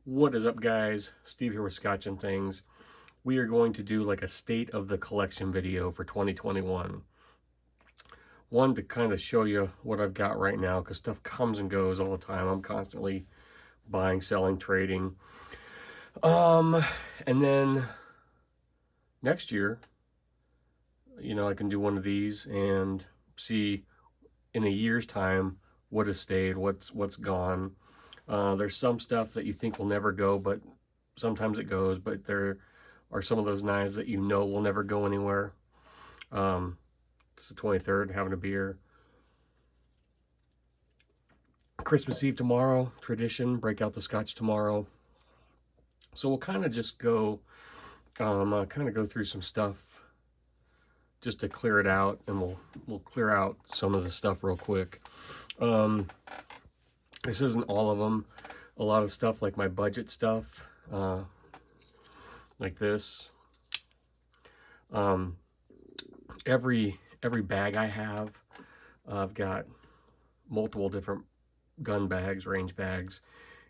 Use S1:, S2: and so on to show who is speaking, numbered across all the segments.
S1: What is up, guys? Steve here with Scotch and Things. We are going to do like a state of the collection video for 2021. One, to kind of show you what I've got right now, because stuff comes and goes all the time. I'm constantly buying, selling, trading. And then next year, I can do one of these and see in a year's time what has stayed, what's gone. There's some stuff that you think will never go, but sometimes it goes. But there are some of those knives that will never go anywhere. It's the 23rd, having a beer. Christmas Eve tomorrow, tradition, break out the Scotch tomorrow. So we'll kind of just go, go through some stuff just to clear it out, and we'll clear out some of the stuff real quick. This isn't all of them. A lot of stuff like my budget stuff, like this. Every bag I have, I've got multiple different gun bags, range bags.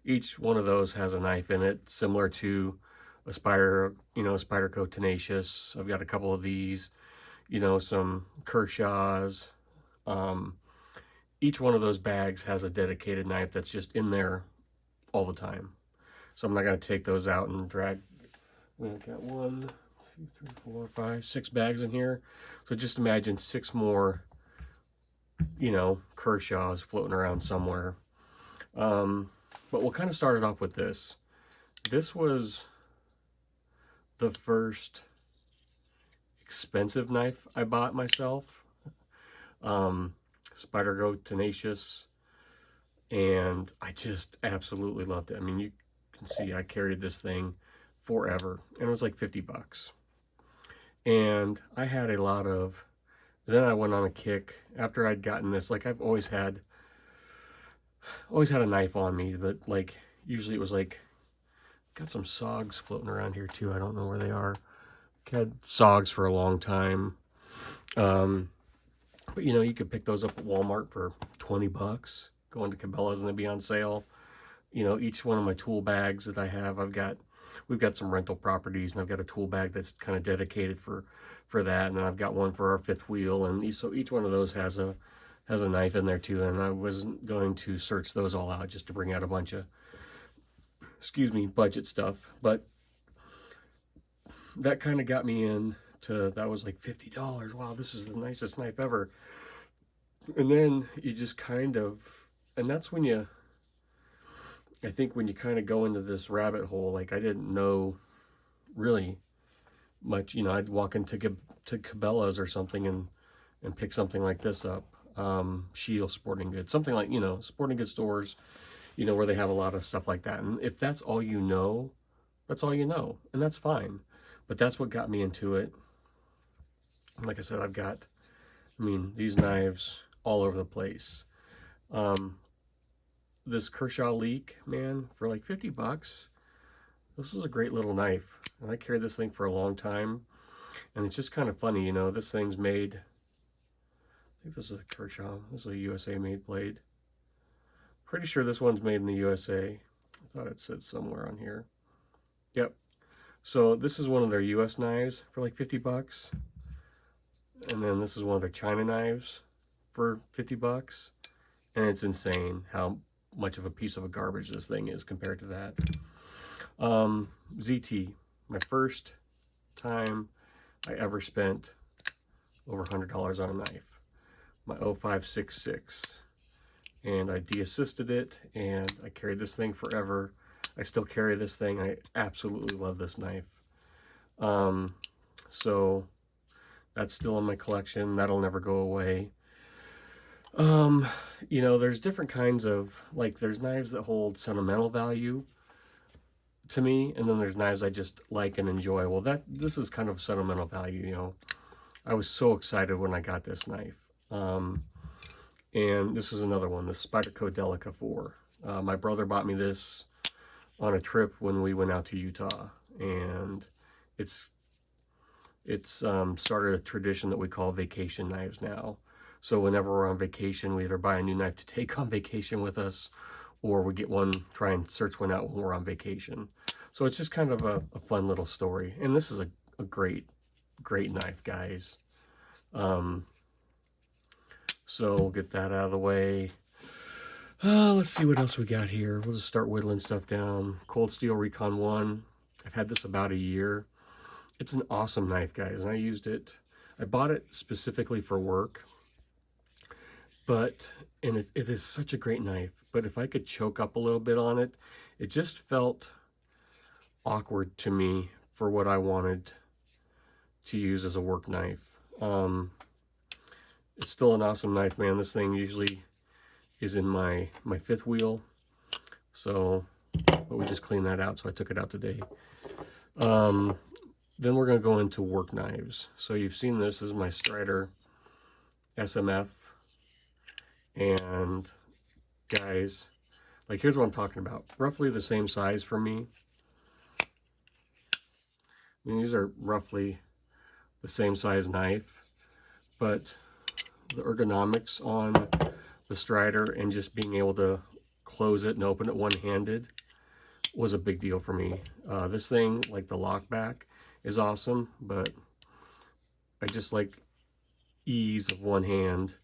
S1: Each one of those has a knife in it, similar to a Spyderco Tenacious. I've got a couple of these, some Kershaws. Each one of those bags has a dedicated knife that's just in there all the time. So I'm not going to take those out and drag. We've got 1, 2, 3, 4, 5, 6 bags in here. So just imagine 6 more, Kershaws floating around somewhere. But we'll kind of start it off with this. This was the first expensive knife I bought myself. Spyderco Tenacious, and I just absolutely loved it. I mean, you can see I carried this thing forever, and it was like 50 bucks. And I had a lot of, then I went on a kick after I'd gotten this. Like, I've always had a knife on me, but like usually it was like, got some SOGs floating around here too. I don't know where they are. Had SOGs for a long time. But you could pick those up at Walmart for 20 bucks, go into Cabela's and they'd be on sale. Each one of my tool bags that I have, we've got some rental properties, and I've got a tool bag that's kind of dedicated for that. And then I've got one for our fifth wheel, and so each one of those has a knife in there too. And I wasn't going to search those all out just to bring out a bunch of, budget stuff. But that kind of got me in to, that was like $50. Wow, this is the nicest knife ever. And then you just kind of, and that's when I think when you kind of go into this rabbit hole, like I didn't know really much. I'd walk into Cabela's or something and pick something like this up. Shield Sporting Goods, something like, sporting goods stores, where they have a lot of stuff like that. And if that's all that's all and that's fine. But that's what got me into it. Like I said, I've got, these knives all over the place. This Kershaw Leak, man, for like 50 bucks, this is a great little knife. And I carried this thing for a long time. And it's just kind of funny, this thing's made, I think this is a Kershaw. This is a USA made blade. Pretty sure this one's made in the USA. I thought it said somewhere on here. Yep. So this is one of their US knives for like 50 bucks. And then this is one of their China knives for 50 bucks. And it's insane how much of a piece of garbage this thing is compared to that. ZT, my first time I ever spent over $100 on a knife. My 0566. And I de-assisted it, and I carried this thing forever. I still carry this thing. I absolutely love this knife. So that's still in my collection. That'll never go away. There's different kinds of, like, there's knives that hold sentimental value to me, and then there's knives I just like and enjoy. Well, this is kind of sentimental value, I was so excited when I got this knife. And this is another one, the Spyderco Delica 4. My brother bought me this on a trip when we went out to Utah, and it's started a tradition that we call vacation knives now. So whenever we're on vacation, we either buy a new knife to take on vacation with us, or we get one, try and search one out when we're on vacation. So it's just kind of a fun little story. And this is a great knife, guys. So we'll get that out of the way. Let's see what else we got here. We'll just start whittling stuff down. Cold Steel Recon 1. I've had this about a year. It's an awesome knife, guys, and I used it. I bought it specifically for work, and it is such a great knife. But if I could choke up a little bit on it, it just felt awkward to me for what I wanted to use as a work knife. It's still an awesome knife, man. This thing usually is in my fifth wheel, so but we just cleaned that out, so I took it out today. Then we're going to go into work knives. So you've seen this is my Strider SMF, and guys, like, here's what I'm talking about. Roughly the same size for me. I mean, these are roughly the same size knife, but the ergonomics on the Strider and just being able to close it and open it one-handed was a big deal for me. This thing, like the lock back, is awesome, but I just like ease of one hand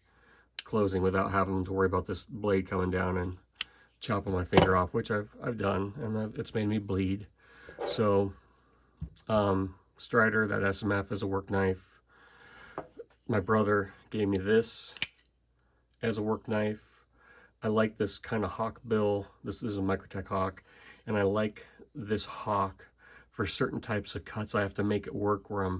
S1: closing without having to worry about this blade coming down and chopping my finger off, which I've done, and it's made me bleed. So Strider, that SMF, is a work knife. My brother gave me this as a work knife. I like this kind of hawk bill. This is a Microtech hawk, and I like this hawk for certain types of cuts. I have to make it work where I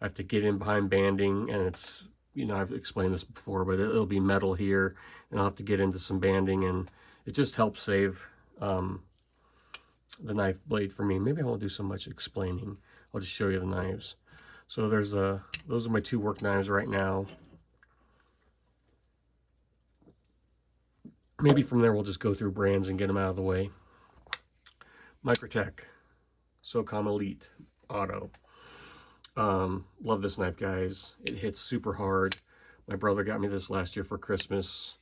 S1: have to get in behind banding, and it's, you know, I've explained this before, but it'll be metal here, and I'll have to get into some banding, and it just helps save the knife blade for me. Maybe I won't do so much explaining. I'll just show you the knives. So those are my two work knives right now. Maybe from there we'll just go through brands and get them out of the way. Microtech SOCOM Elite Auto. Love this knife, guys. It hits super hard. My brother got me this last year for Christmas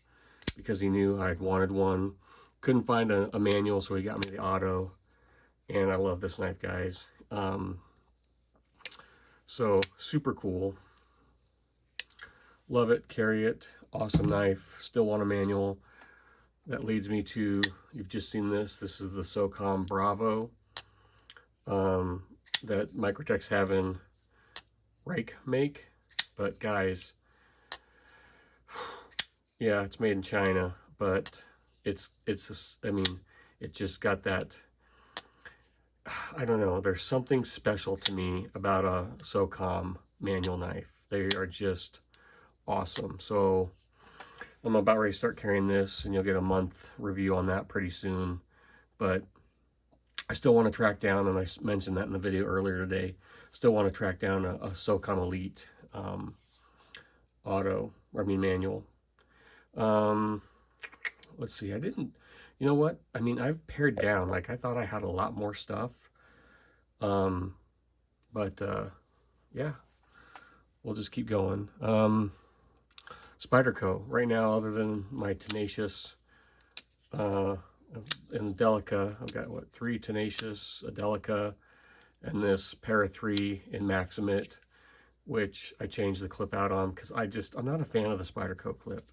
S1: because he knew I wanted one. Couldn't find a manual, so he got me the auto, and I love this knife, guys. So super cool. Love it, carry it, awesome knife. Still want a manual. That leads me to, you've just seen this. This is the SOCOM Bravo that Microtech's having Reich make. But guys, yeah, it's made in China, but it's I mean, it just got that, I don't know, there's something special to me about a SOCOM manual knife. They are just awesome. So I'm about ready to start carrying this, and you'll get a month review on that pretty soon. But I still want to track down, and I mentioned that in the video earlier today, still want to track down a SOCOM Elite manual. Let's see, I didn't, you know what? I mean, I've pared down. Like, I thought I had a lot more stuff. Yeah, we'll just keep going. Spyderco, right now, other than my Tenacious and Delica, I've got, what, 3 Tenacious, a Delica, and this pair of 3 in Maximate, which I changed the clip out on because I'm not a fan of the Spyderco clip.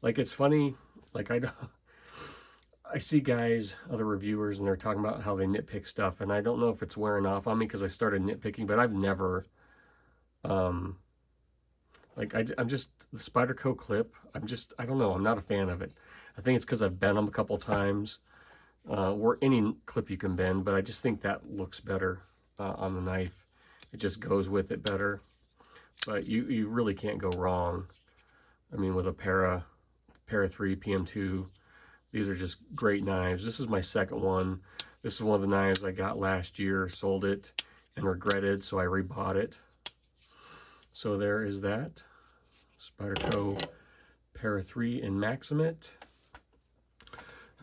S1: Like, it's funny, like, I see guys, other reviewers, and they're talking about how they nitpick stuff, and I don't know if it's wearing off on me because I started nitpicking, but I've never, like, I'm just, the Spyderco clip, I don't know, I'm not a fan of it. I think it's because I've bent them a couple times, or any clip you can bend, but I just think that looks better on the knife. It just goes with it better. But you really can't go wrong. I mean, with a pair of 3 PM2, these are just great knives. This is my second one. This is one of the knives I got last year, sold it, and regretted, so I rebought it. So there is that. Spyderco pair of 3 in Maximate.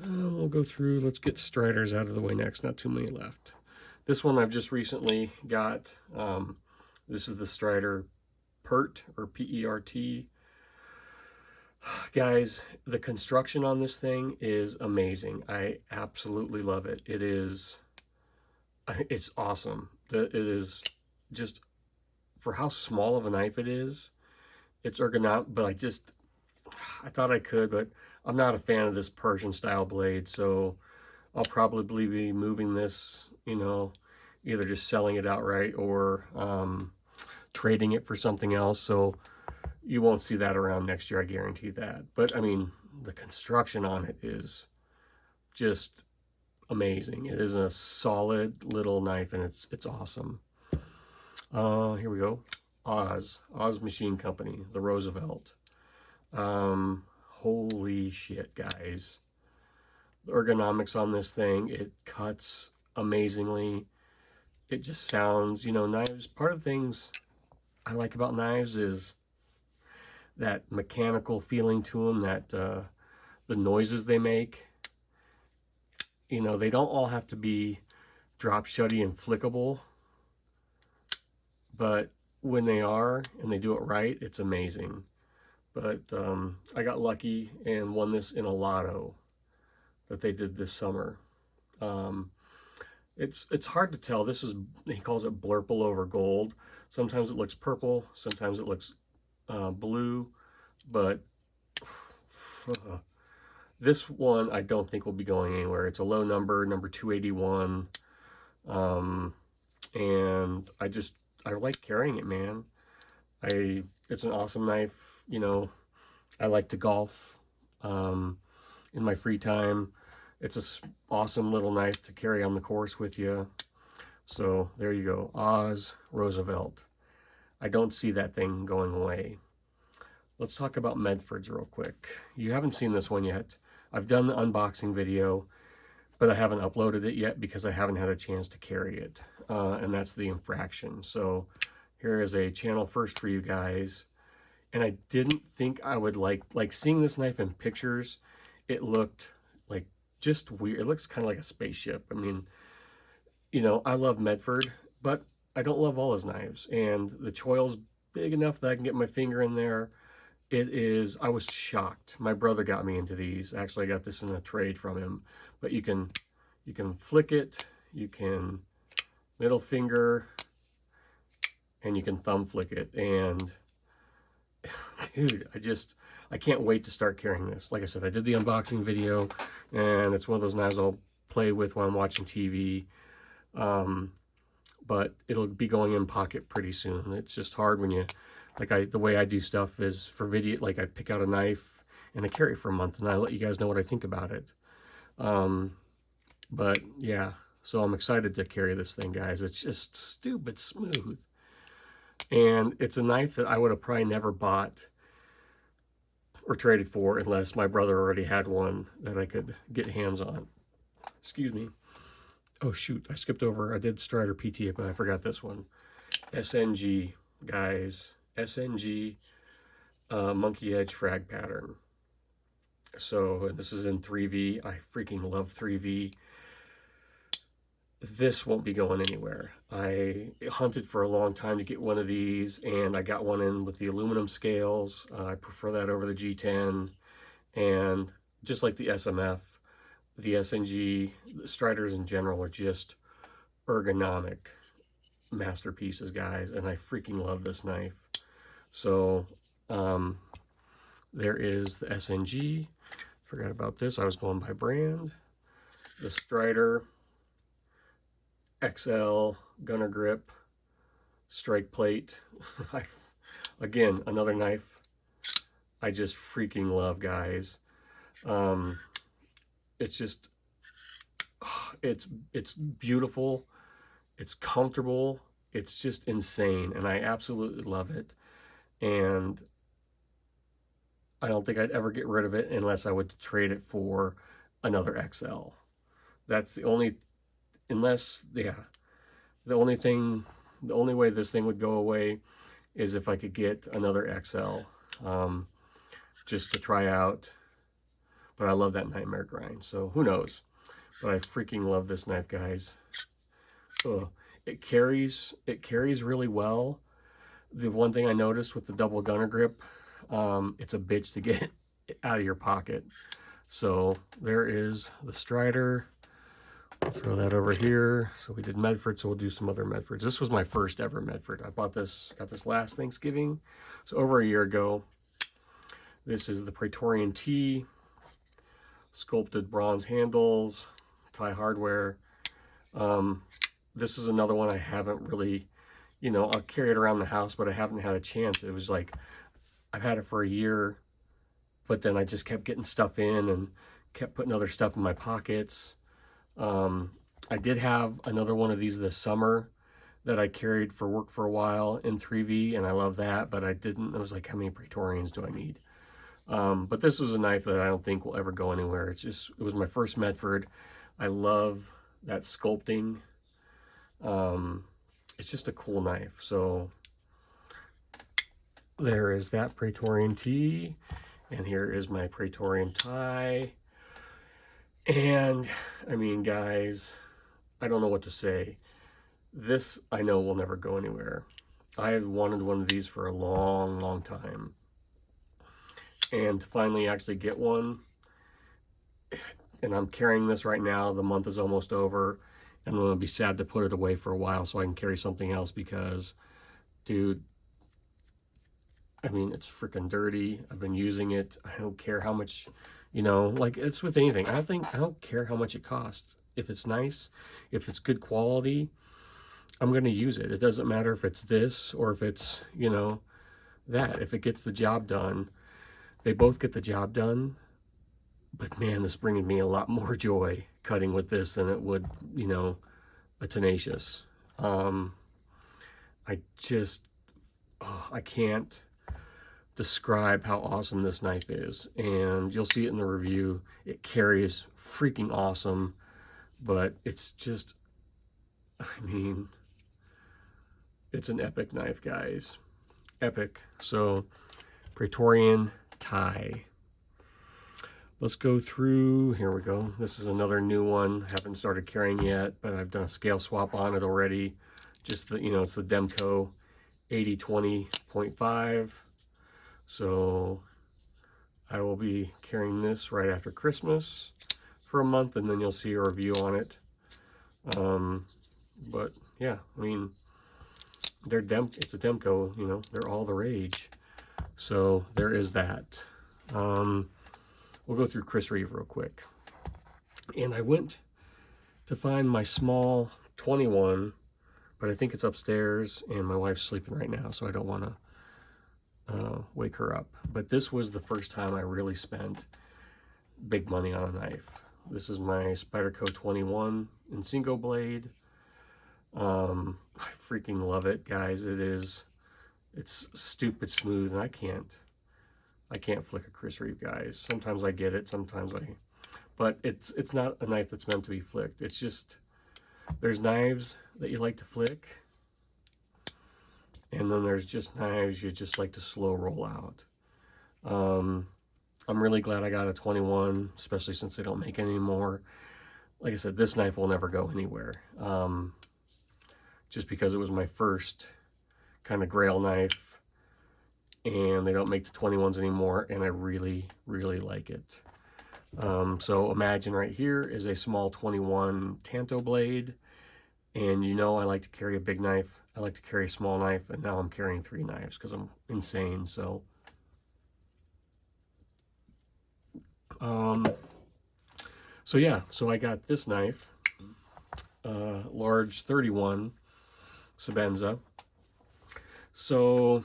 S1: We'll go through, let's get Striders out of the way next, not too many left. This one I've just recently got. This is the Strider PERT, or P-E-R-T. Guys, the construction on this thing is amazing. I absolutely love it. It's awesome. It is just, for how small of a knife it is, it's ergonomic, but I thought I could, but I'm not a fan of this Persian style blade, so I'll probably be moving this, either just selling it outright or trading it for something else. So you won't see that around next year, I guarantee that. But I mean, the construction on it is just amazing. It is a solid little knife, and it's awesome. Here we go. Oz Machine Company, the Roosevelt. Holy shit, guys. The ergonomics on this thing, it cuts amazingly. It just sounds, knives, part of the things I like about knives is that mechanical feeling to them, that the noises they make. They don't all have to be drop shutty and flickable, but when they are and they do it right, it's amazing. But I got lucky and won this in a lotto that they did this summer. It's hard to tell. He calls it blurple over gold. Sometimes it looks purple, sometimes it looks blue, but this one I don't think will be going anywhere. It's a low number 281, and I like carrying it, man. It's an awesome knife. I like to golf in my free time. It's an awesome little knife to carry on the course with you. So there you go, Oz Roosevelt. I don't see that thing going away. Let's talk about Medfords real quick. You haven't seen this one yet. I've done the unboxing video, but I haven't uploaded it yet because I haven't had a chance to carry it. And that's the Infraction. So here is a channel first for you guys. And I didn't think I would like seeing this knife in pictures. It looked like just weird. It looks kind of like a spaceship. I mean, I love Medford, but I don't love all his knives. And the choil's big enough that I can get my finger in there. I was shocked. My brother got me into these. Actually, I got this in a trade from him. But you can flick it, you can middle finger, and you can thumb flick it. And dude, I can't wait to start carrying this. Like I said, I did the unboxing video, and it's one of those knives I'll play with when I'm watching TV. But it'll be going in pocket pretty soon. It's just hard when the way I do stuff is for video, like I pick out a knife and I carry it for a month and I let you guys know what I think about it. But yeah, so I'm excited to carry this thing, guys. It's just stupid smooth. And it's a knife that I would have probably never bought or traded for unless my brother already had one that I could get hands on. Excuse me. Oh shoot, I skipped over. I did Strider PT, but I forgot this one. SNG, guys. SNG Monkey Edge frag pattern. So this is in 3V. I freaking love 3V. This won't be going anywhere. I hunted for a long time to get one of these, and I got one in with the aluminum scales. I prefer that over the G10. And just like the SMF, the SNG, the Striders in general are just ergonomic masterpieces, guys. And I freaking love this knife. So there is the SNG. Forgot about this. I was going by brand. The Strider XL gunner grip strike plate. Again, another knife I just freaking love, guys. It's just, it's beautiful. It's comfortable. It's just insane, and I absolutely love it. And I don't think I'd ever get rid of it unless I would trade it for another XL. That's the only, the only way this thing would go away is if I could get another XL just to try out. But I love that nightmare grind, so who knows. But I freaking love this knife, guys. Ugh. It carries really well. The one thing I noticed with the double gunner grip, it's a bitch to get out of your pocket. So there is the Strider. I'll throw that over here. So we did Medford, so we'll do some other Medfords. This was my first ever Medford. I got this last Thanksgiving, so over a year ago. This is the Praetorian T, sculpted bronze handles, tie hardware. This is another one I haven't really, you know, I'll carry it around the house, but I haven't had a chance. It was like, I've had it for a year, but then I just kept getting stuff in and kept putting other stuff in my pockets. I did have another one of these this summer that I carried for work for a while in 3V, and I love that, but I didn't. I was like, how many Praetorians do I need? But this is a knife that I don't think will ever go anywhere. It was my first Medford. I love that sculpting. It's just a cool knife. So there is that Praetorian T, and here is my Praetorian tie. And I mean, guys, I don't know what to say. This I know will never go anywhere. I have wanted one of these for a long, long time. And to finally actually get one, and I'm carrying this right now, the month is almost over, and I'm going to be sad to put it away for a while so I can carry something else because, dude, I mean, it's freaking dirty. I've been using it. I don't care how much, you know, like it's with anything. I don't care how much it costs. If it's nice, if it's good quality, I'm going to use it. It doesn't matter if it's this or if it's, you know, that. If it gets the job done, they both get the job done, but man, this is bringing me a lot more joy cutting with this than it would, you know, a Tenacious. I just, I can't describe how awesome this knife is, and you'll see it in the review. It carries freaking awesome, but it's just, I mean, it's an epic knife, guys. Epic. So, Praetorian tie. Let's go through, here we go. This is another new one. Haven't started carrying yet, but I've done a scale swap on it already. Just the, you know, it's the Demco 80-20.5. So I will be carrying this right after Christmas for a month, and then you'll see a review on it. But yeah, I mean, it's a Demco, you know, they're all the rage. So there is that. We'll go through Chris Reeve real quick. And I went to find my small 21, but I think it's upstairs, and my wife's sleeping right now, so I don't want to wake her up. But this was the first time I really spent big money on a knife. This is my Spyderco 21 in single blade. I freaking love it, guys. It's stupid smooth, and I can't flick a Chris Reeve, guys. Sometimes I get it, but it's not a knife that's meant to be flicked. It's just, there's knives that you like to flick, and then there's just knives you just like to slow roll out. I'm really glad I got a 21, especially since they don't make any anymore. Like I said, this knife will never go anywhere. Just because it was my first kind of grail knife, and they don't make the 21s anymore, and I really, really like it. So imagine right here is a small 21 Tanto blade, and you know I like to carry a big knife, I like to carry a small knife, and now I'm carrying 3 knives because I'm insane. So yeah, so I got this knife, large 31 Sebenza. So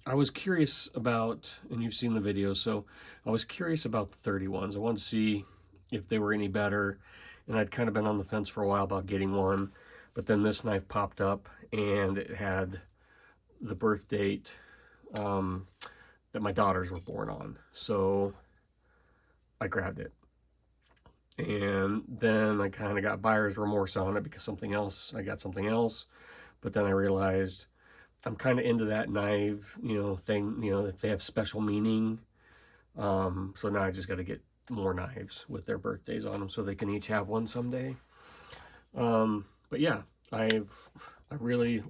S1: I was curious about, and you've seen the video, so I was curious about the 31s. I wanted to see if they were any better, and I'd kind of been on the fence for a while about getting one, but then this knife popped up, and it had the birth date that my daughters were born on, so I grabbed it. And then I kind of got buyer's remorse on it because I got something else, but then I realized I'm kind of into that knife, you know, thing, you know, if they have special meaning. So now I just got to get more knives with their birthdays on them so they can each have one someday. But yeah, I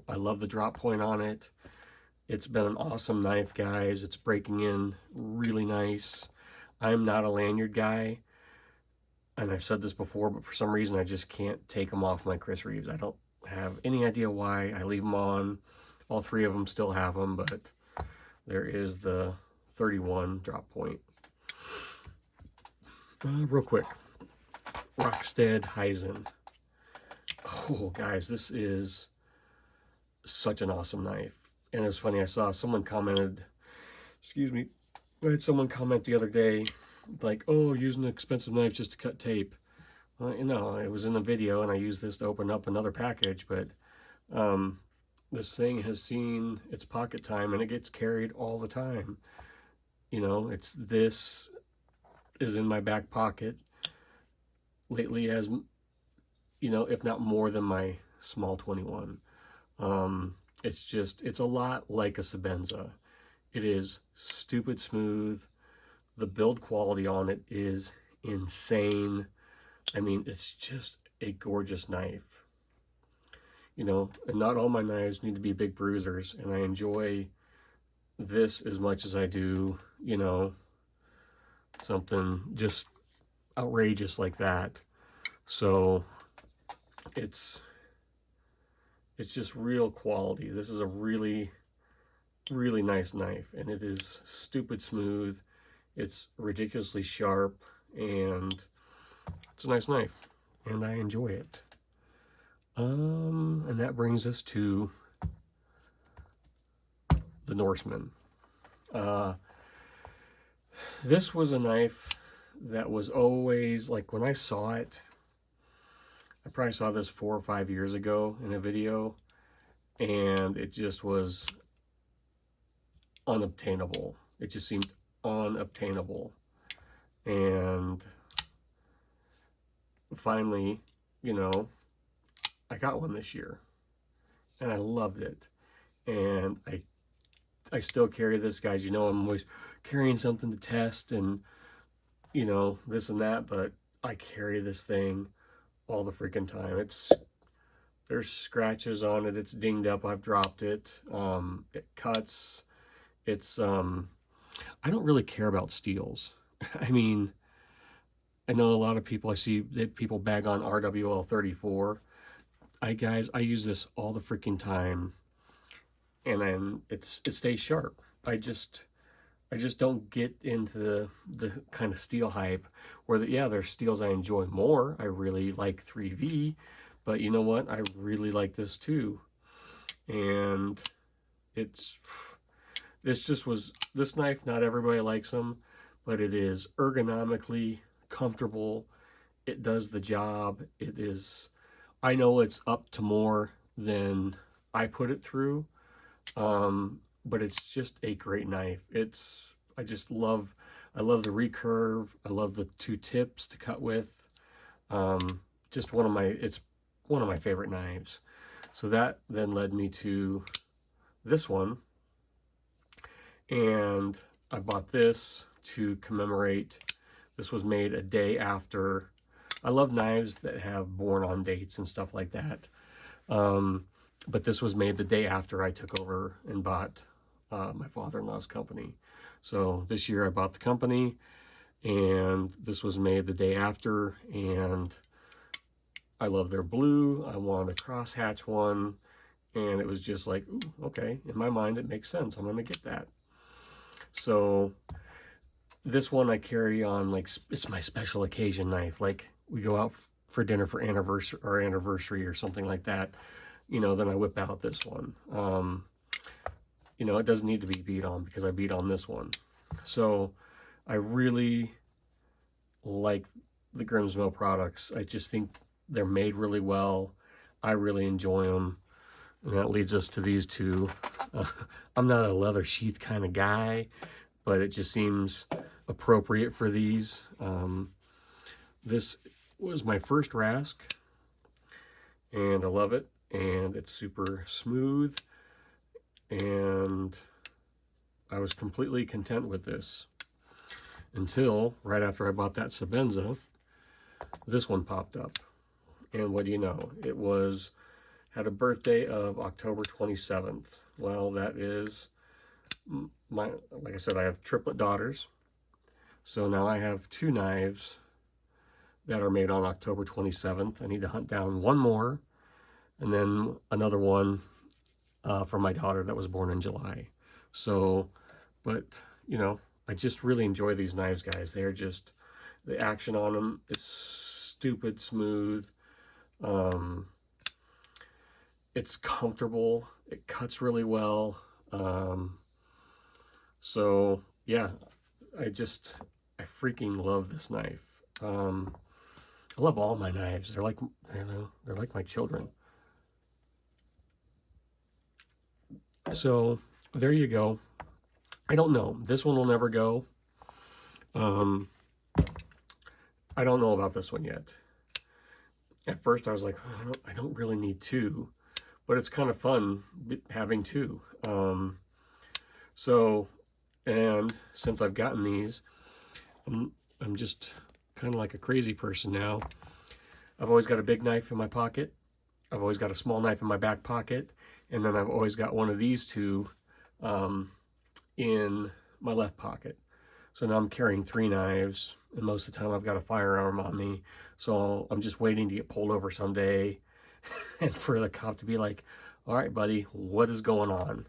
S1: love the drop point on it. It's been an awesome knife, guys. It's breaking in really nice. I'm not a lanyard guy, and I've said this before, but for some reason I just can't take them off my Chris Reeves. I don't have any idea why. I leave them on. All three of them still have them, but there is the 31 drop point. Real quick, Rockstead Heisen. Oh, guys, this is such an awesome knife. And it was funny, I saw someone commented, excuse me, I had someone comment the other day, like, oh, using an expensive knife just to cut tape. Well, you know, it was in the video, and I used this to open up another package, but this thing has seen its pocket time, and it gets carried all the time. You know, this is in my back pocket lately, as, you know, if not more than my small 21. It's a lot like a Sebenza. It is stupid smooth. The build quality on it is insane. I mean, it's just a gorgeous knife. You know, and not all my knives need to be big bruisers, and I enjoy this as much as I do, you know, something just outrageous like that. So it's just real quality. This is a really, really nice knife, and it is stupid smooth. It's ridiculously sharp, and it's a nice knife, and I enjoy it. And that brings us to the Norseman. This was a knife that was always, like, when I saw it, I probably saw this 4 or 5 years ago in a video, and it just was unobtainable. It just seemed unobtainable. And finally, you know, I got one this year, and I loved it. And I still carry this, guys. You know, I'm always carrying something to test and, you know, this and that, but I carry this thing all the freaking time. There's scratches on it. It's dinged up. I've dropped it. It cuts. It's, I don't really care about steels. I mean, I know a lot of people, I see that people bag on RWL 34. Guys, I use this all the freaking time, and then it stays sharp. I just don't get into the kind of steel hype where, yeah, there's steels I enjoy more. I really like 3V, but you know what? I really like this too. And this knife, not everybody likes them, but it is ergonomically comfortable. It does the job. I know it's up to more than I put it through, but it's just a great knife. I love the recurve. I love the 2 tips to cut with. It's one of my favorite knives. So that then led me to this one, and I bought this to commemorate. This was made a day after. I love knives that have born on dates and stuff like that. But this was made the day after I took over and bought my father-in-law's company. So this year I bought the company, and this was made the day after, and I love their blue. I wanted a crosshatch one, and it was just like, ooh, okay, in my mind it makes sense. I'm gonna get that. So this one I carry on, like, it's my special occasion knife. Like, we go out for dinner for anniversary or something like that, you know, then I whip out this one. You know, it doesn't need to be beat on because I beat on this one. So I really like the Grimsmo products. I just think they're made really well. I really enjoy them. And that leads us to these two. I'm not a leather sheath kind of guy, but it just seems appropriate for these. This was my first Rask, and I love it, and it's super smooth, and I was completely content with this until right after I bought that Sebenza, this one popped up. And what do you know? It had a birthday of October 27th. Well, that is like I said, I have triplet daughters. So now I have 2 knives that are made on October 27th. I need to hunt down one more, and then another one for my daughter that was born in July. So, but, you know, I just really enjoy these knives, guys. They're just, the action on them is stupid smooth. It's comfortable. It cuts really well. So, yeah, I freaking love this knife. I love all my knives. They're like, you know, they're like my children. So there you go. I don't know. This one will never go. I don't know about this one yet. At first I was like, oh, I don't really need 2, but it's kind of fun having 2. So, and since I've gotten these, I'm just kind of like a crazy person now. I've always got a big knife in my pocket. I've always got a small knife in my back pocket. And then I've always got one of these 2 in my left pocket. So now I'm carrying 3 knives, and most of the time I've got a firearm on me. So I'm just waiting to get pulled over someday and for the cop to be like, all right, buddy, what is going on?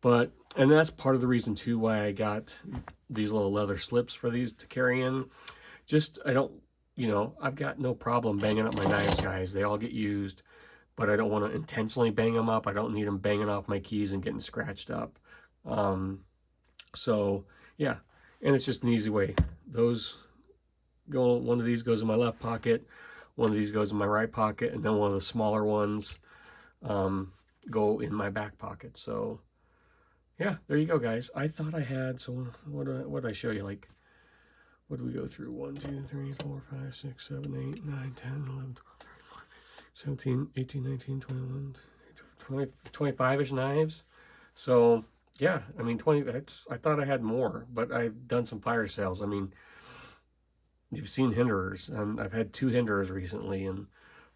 S1: But, and that's part of the reason too why I got these little leather slips for these to carry in. Just, I don't, you know, I've got no problem banging up my knives, guys. They all get used, but I don't want to intentionally bang them up. I don't need them banging off my keys and getting scratched up. So yeah, and it's just an easy way. Those go, one of these goes in my left pocket, one of these goes in my right pocket, and then one of the smaller ones go in my back pocket. So yeah, there you go, guys. I thought I had, so what did I show you? Like, what do we go through? 1, 2, 3, 4, 5, 6, 7, 8, 9, 10, 11, 12, 13, 17, 18, 19, 21, 20, 25-ish knives. So yeah, I mean, 20, I thought I had more, but I've done some fire sales. I mean, you've seen hinderers, and I've had 2 hinderers recently, and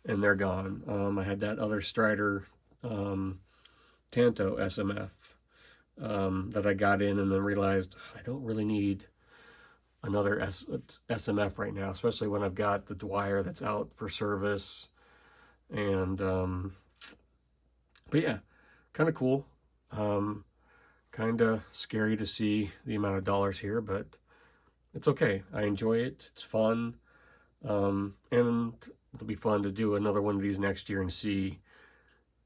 S1: they're gone. I had that other Strider Tanto SMF that I got in and then realized I don't really need another SMF right now, especially when I've got the Dwyer that's out for service. And but yeah, kind of cool. Kind of scary to see the amount of dollars here, but it's okay. I enjoy it. It's fun. And it'll be fun to do another one of these next year and see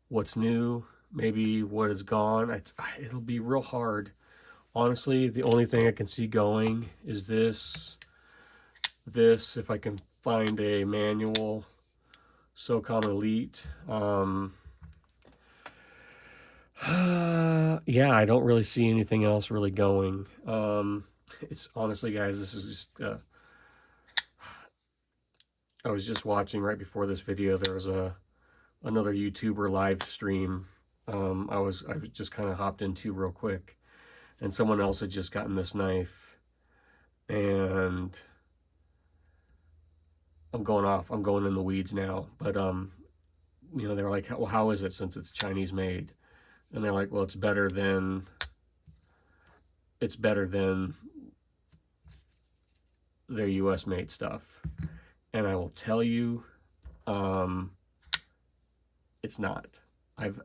S1: what's new, maybe what is gone. It'll be real hard. Honestly, the only thing I can see going is this, if I can find a manual, SOCOM Elite. Yeah, I don't really see anything else really going. It's honestly, guys, this is just, I was just watching right before this video, there was another YouTuber live stream. I was just kind of hopped into real quick, and someone else had just gotten this knife, and I'm going in the weeds now, but you know, they're like, well, how is it since it's Chinese made? And they're like, well, it's better than their US made stuff. And I will tell you, it's not. I've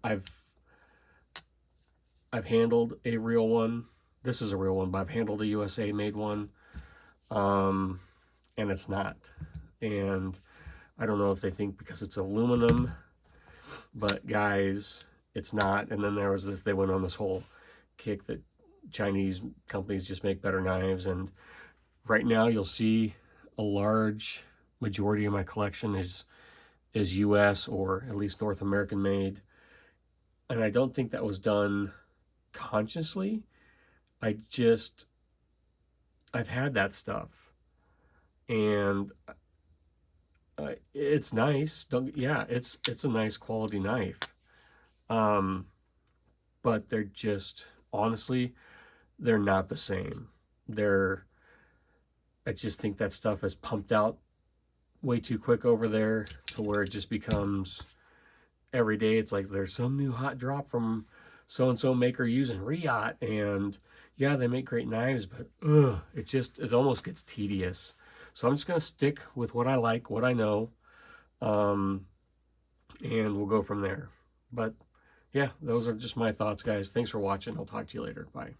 S1: handled a real one. This is a real one, but I've handled a USA made one. And it's not. And I don't know if they think because it's aluminum, but guys, it's not. And then there was this, they went on this whole kick that Chinese companies just make better knives. And right now you'll see a large majority of my collection is US or at least North American made. And I don't think that was done consciously. I've had that stuff, and it's nice. It's a nice quality knife. But they're just, honestly, they're not the same. I just think that stuff is pumped out way too quick over there to where it just becomes every day. It's like there's some new hot drop from so-and-so maker using Riot, and yeah, they make great knives, but it almost gets tedious. So I'm just going to stick with what I like, what I know, and we'll go from there. But yeah, those are just my thoughts, guys. Thanks for watching. I'll talk to you later. Bye.